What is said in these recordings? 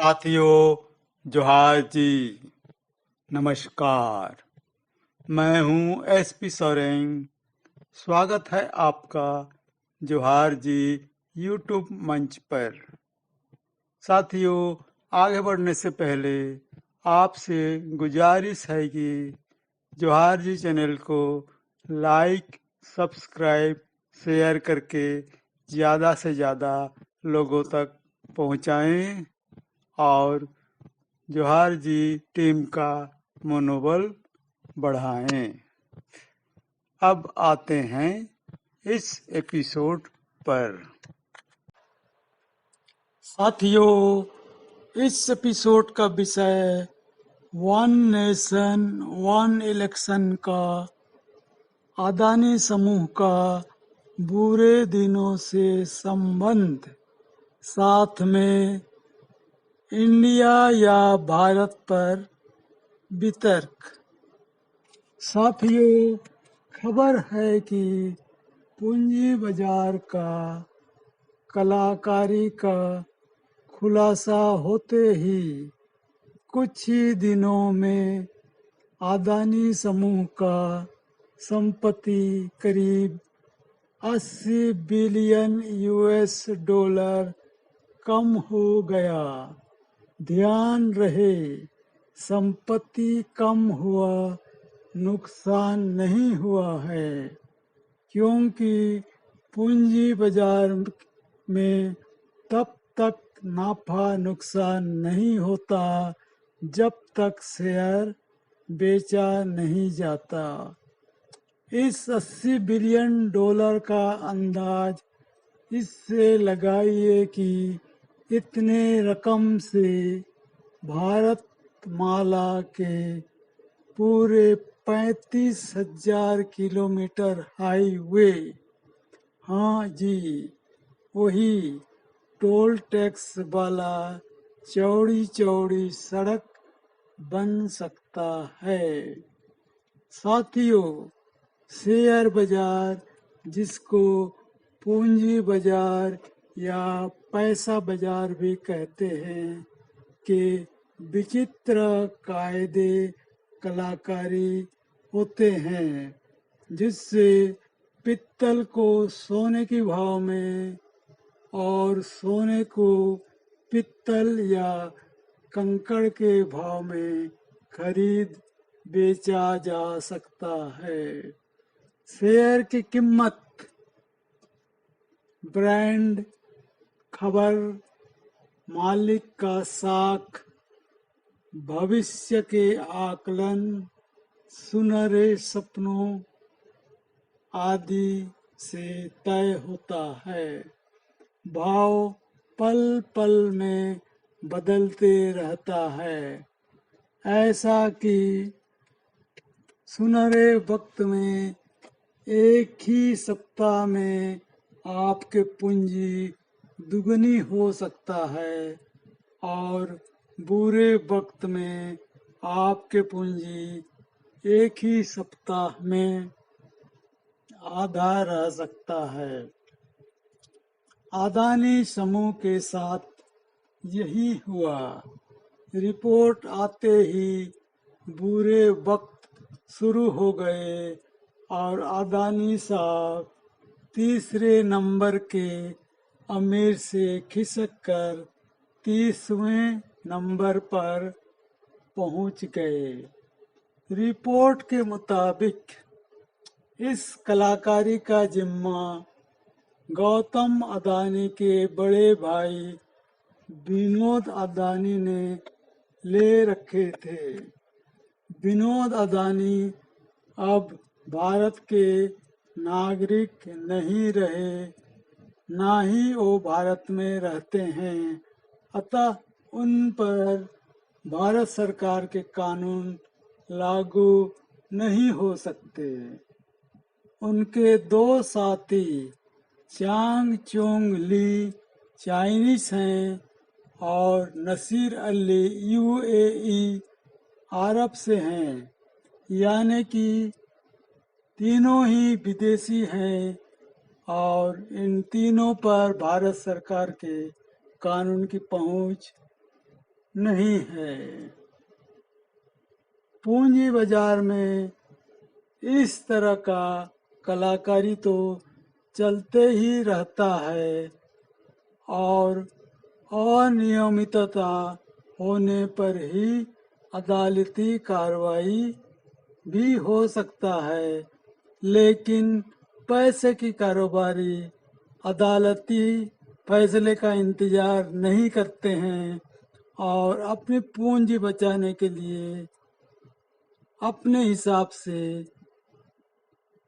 साथियों, जोहार जी। नमस्कार। मैं हूं एसपी सोरेन। स्वागत है आपका जोहार जी यूट्यूब मंच पर। साथियों, आगे बढ़ने से पहले आपसे गुजारिश है कि जोहार जी चैनल को लाइक, सब्सक्राइब, शेयर करके ज़्यादा से ज़्यादा लोगों तक पहुंचाएं और जोहार जी टीम का मनोबल बढ़ाएं। अब आते हैं इस एपिसोड पर। साथियों, इस एपिसोड का विषय वन नेशन वन इलेक्शन का अदानी समूह का बुरे दिनों से संबंध, साथ में इंडिया या भारत पर वितर्क। साथियों, खबर है कि पूंजी बाजार का कलाकारी का खुलासा होते ही कुछ ही दिनों में अदानी समूह का संपत्ति करीब 80 बिलियन यूएस डॉलर कम हो गया। ध्यान रहे, संपत्ति कम हुआ, नुकसान नहीं हुआ है, क्योंकि पूंजी बाजार में तब तक नाफा नुकसान नहीं होता जब तक शेयर बेचा नहीं जाता। इस 80 बिलियन डॉलर का अंदाज इससे लगाइए कि इतने रकम से भारत माला के पूरे 35,000 किलोमीटर हाईवे, हाँ जी, वही टोल टैक्स वाला चौड़ी चौड़ी सड़क बन सकता है। साथियों, शेयर बाजार, जिसको पूंजी बाजार या पैसा बाजार भी कहते हैं, के विचित्र कायदे कलाकारी होते हैं, जिससे पित्तल को सोने के भाव में और सोने को पित्तल या कंकड़ के भाव में खरीद बेचा जा सकता है। शेयर की कीमत, ब्रांड, खबर, मालिक का साख, भविष्य के आकलन, सुनहरे सपनों आदि से तय होता है। भाव पल पल में बदलते रहता है। ऐसा कि सुनहरे वक्त में एक ही सप्ताह में आपके पूंजी दुगनी हो सकता है और बुरे वक्त में आपके पूंजी एक ही सप्ताह में आधा रह सकता है। अदानी समूह के साथ यही हुआ। रिपोर्ट आते ही बुरे वक्त शुरू हो गए और अदानी साहब तीसरे नंबर के अमीर से खिसक कर 30वें नंबर पर पहुंच गए। रिपोर्ट के मुताबिक इस कलाकारी का जिम्मा गौतम अदानी के बड़े भाई विनोद अदानी ने ले रखे थे। विनोद अदानी अब भारत के नागरिक नहीं रहे, ना ही वो भारत में रहते हैं, अतः उन पर भारत सरकार के कानून लागू नहीं हो सकते। उनके दो साथी चांग चोंग ली चाइनीज हैं और नसीर अली यूएई अरब से हैं, यानी कि तीनों ही विदेशी हैं और इन तीनों पर भारत सरकार के कानून की पहुंच नहीं है। पूंजी बाजार में इस तरह का कलाकारी तो चलते ही रहता है और अनियमितता होने पर ही अदालती कार्रवाई भी हो सकता है, लेकिन पैसे की कारोबारी अदालती फैसले का इंतजार नहीं करते हैं और अपनी पूंजी बचाने के लिए अपने हिसाब से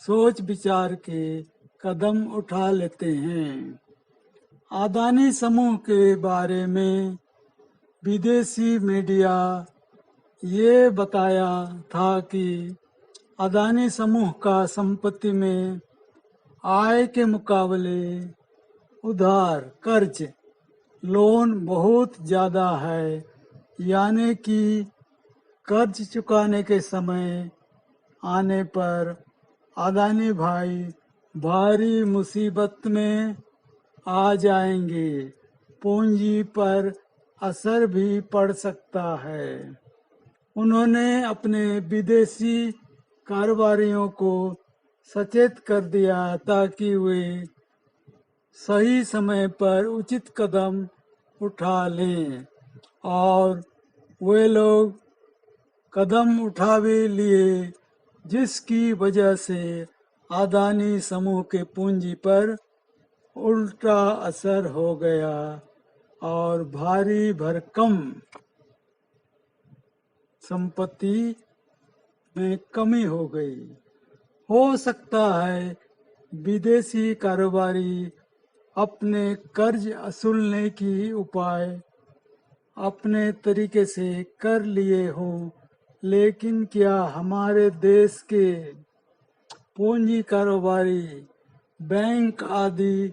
सोच विचार के कदम उठा लेते हैं। अदानी समूह के बारे में विदेशी मीडिया ये बताया था कि अदानी समूह का संपत्ति में आय के मुकाबले उधार कर्ज लोन बहुत ज़्यादा है, यानी कि कर्ज चुकाने के समय आने पर अदानी भाई भारी मुसीबत में आ जाएंगे। पूंजी पर असर भी पड़ सकता है। उन्होंने अपने विदेशी कारोबारियों को सचेत कर दिया ताकि वे सही समय पर उचित कदम उठा लें और वे लोग कदम उठा भी लिए, जिसकी वजह से अदानी समूह के पूंजी पर उल्टा असर हो गया और भारी भरकम संपत्ति में कमी हो गई। हो सकता है विदेशी कारोबारी अपने कर्ज असूलने की उपाय अपने तरीके से कर लिए हों, लेकिन क्या हमारे देश के पूंजी कारोबारी बैंक आदि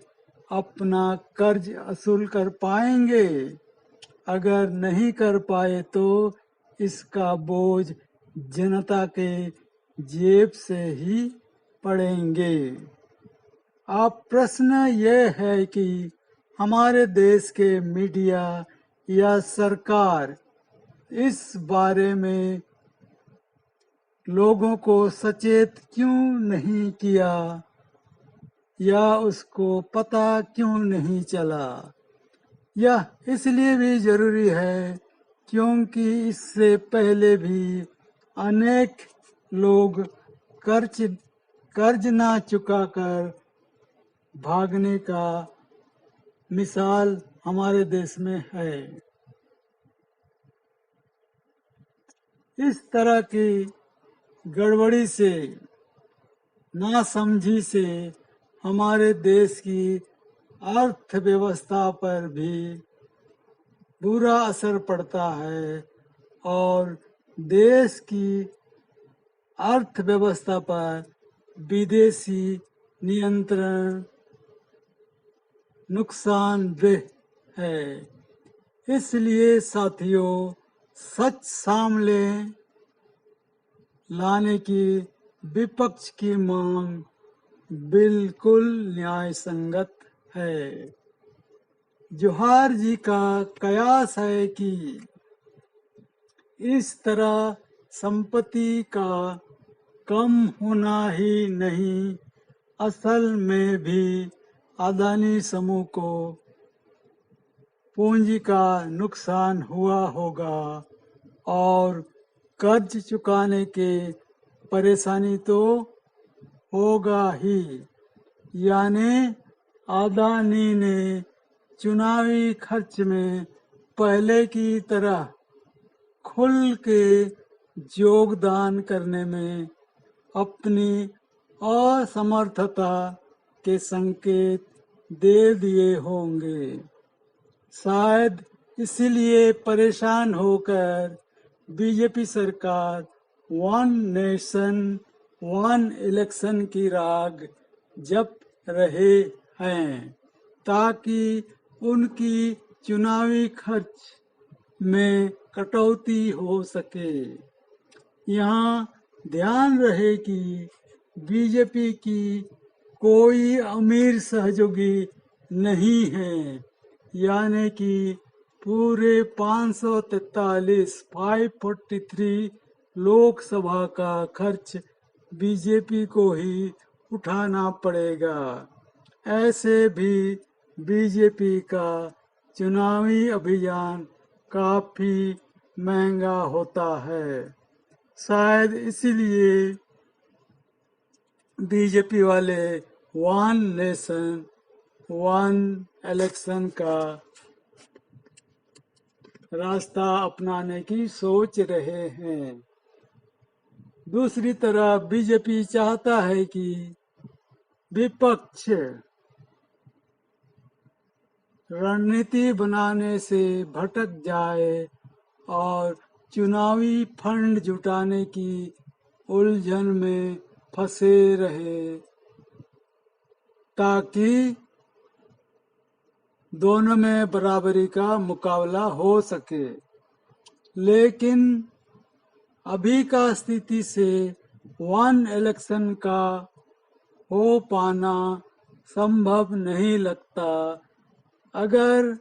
अपना कर्ज असूल कर पाएंगे? अगर नहीं कर पाए तो इसका बोझ जनता के जेब से ही पड़ेंगे। अब प्रश्न यह है कि हमारे देश के मीडिया या सरकार इस बारे में लोगों को सचेत क्यों नहीं किया या उसको पता क्यों नहीं चला। यह इसलिए भी जरूरी है क्योंकि इससे पहले भी अनेक लोग कर्ज कर्ज ना चुकाकर भागने का मिसाल हमारे देश में है। इस तरह की गड़बड़ी से, नासमझी से हमारे देश की अर्थव्यवस्था पर भी बुरा असर पड़ता है और देश की अर्थव्यवस्था पर विदेशी नियंत्रण नुकसानदेह है। इसलिए साथियों, सच सामने लाने की विपक्ष की मांग बिल्कुल न्याय संगत है। जोहार जी का कयास है कि इस तरह संपत्ति का कम होना ही नहीं, असल में भी अदानी समूह को पूंजी का नुकसान हुआ होगा और कर्ज चुकाने के परेशानी तो होगा ही। यानी अदानी ने चुनावी खर्च में पहले की तरह खुल के योगदान करने में अपनी असमर्थता के संकेत दे दिए होंगे। शायद इसलिए परेशान होकर बीजेपी सरकार वन नेशन वन इलेक्शन की राग जप रहे हैं ताकि उनकी चुनावी खर्च में कटौती हो सके। यहाँ ध्यान रहे कि बीजेपी की कोई अमीर सहयोगी नहीं है, यानी कि पूरे 543 लोकसभा का खर्च बीजेपी को ही उठाना पड़ेगा। ऐसे भी बीजेपी का चुनावी अभियान काफी महंगा होता है। शायद इसीलिए बीजेपी वाले वन नेशन वन इलेक्शन का रास्ता अपनाने की सोच रहे हैं। दूसरी तरफ बीजेपी चाहता है कि विपक्ष रणनीति बनाने से भटक जाए और चुनावी फंड जुटाने की उलझन में फंसे रहे, ताकि दोनों में बराबरी का मुकाबला हो सके। लेकिन अभी का स्थिति से वन इलेक्शन का हो पाना संभव नहीं लगता। अगर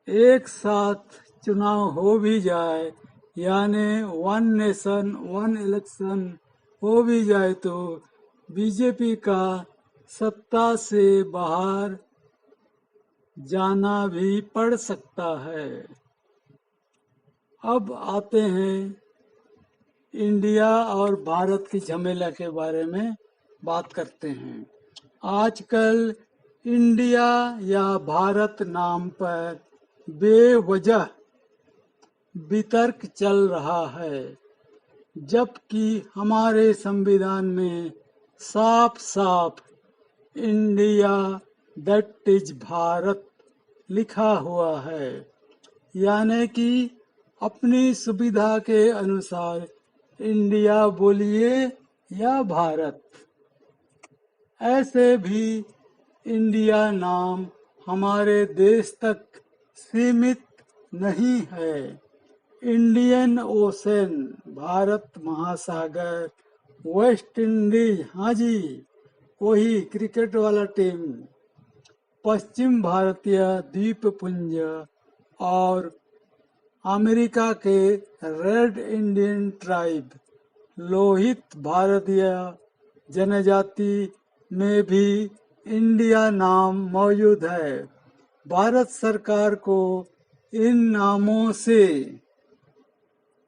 एक साथ चुनाव हो भी जाए, यानी वन नेशन वन इलेक्शन हो भी जाए, तो बीजेपी का सत्ता से बाहर जाना भी पड़ सकता है। अब आते हैं इंडिया और भारत की झमेला के बारे में बात करते हैं। आजकल इंडिया या भारत नाम पर बेवजह वितर्क चल रहा है, जबकि हमारे संविधान में साफ साफ इंडिया दैट इज भारत लिखा हुआ है, यानी कि अपनी सुविधा के अनुसार इंडिया बोलिए या भारत। ऐसे भी इंडिया नाम हमारे देश तक सीमित नहीं है। इंडियन ओशन, भारत महासागर, वेस्ट इंडीज, हाँ जी वही क्रिकेट वाला टीम, पश्चिम भारतीय द्वीपपुंज और अमेरिका के रेड इंडियन ट्राइब, लोहित भारतीय जनजाति में भी इंडिया नाम मौजूद है। भारत सरकार को इन नामों से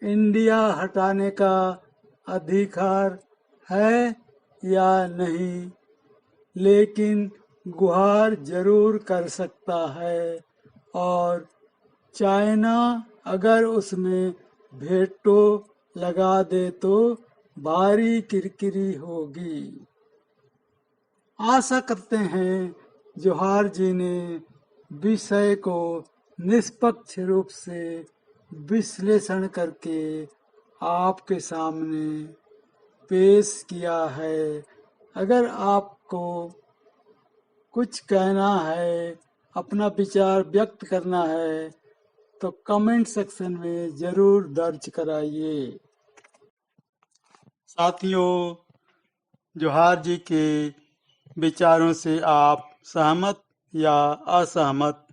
इंडिया हटाने का अधिकार है या नहीं, लेकिन गुहार जरूर कर सकता है, और चाइना अगर उसमें वेटो लगा दे तो भारी किरकिरी होगी। आशा करते हैं जोहार जी ने विषय को निष्पक्ष रूप से विश्लेषण करके आपके सामने पेश किया है। अगर आपको कुछ कहना है, अपना विचार व्यक्त करना है, तो कमेंट सेक्शन में जरूर दर्ज कराइए। साथियों, जोहार जी के विचारों से आप सहमत या असहमत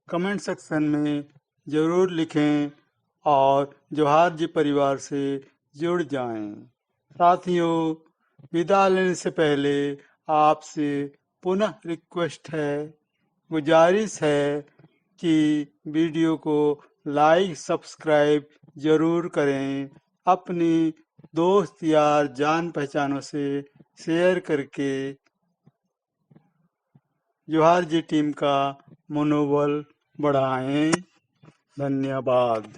कमेंट सेक्शन में जरूर लिखें और जोहार जी परिवार से जुड़ जाएं। साथियों, विदा लेने से पहले आपसे पुनः रिक्वेस्ट है, गुजारिश है कि वीडियो को लाइक सब्सक्राइब जरूर करें। अपनी दोस्त यार जान पहचानों से शेयर करके जोहार जी टीम का मनोबल बढ़ाएं। धन्यवाद।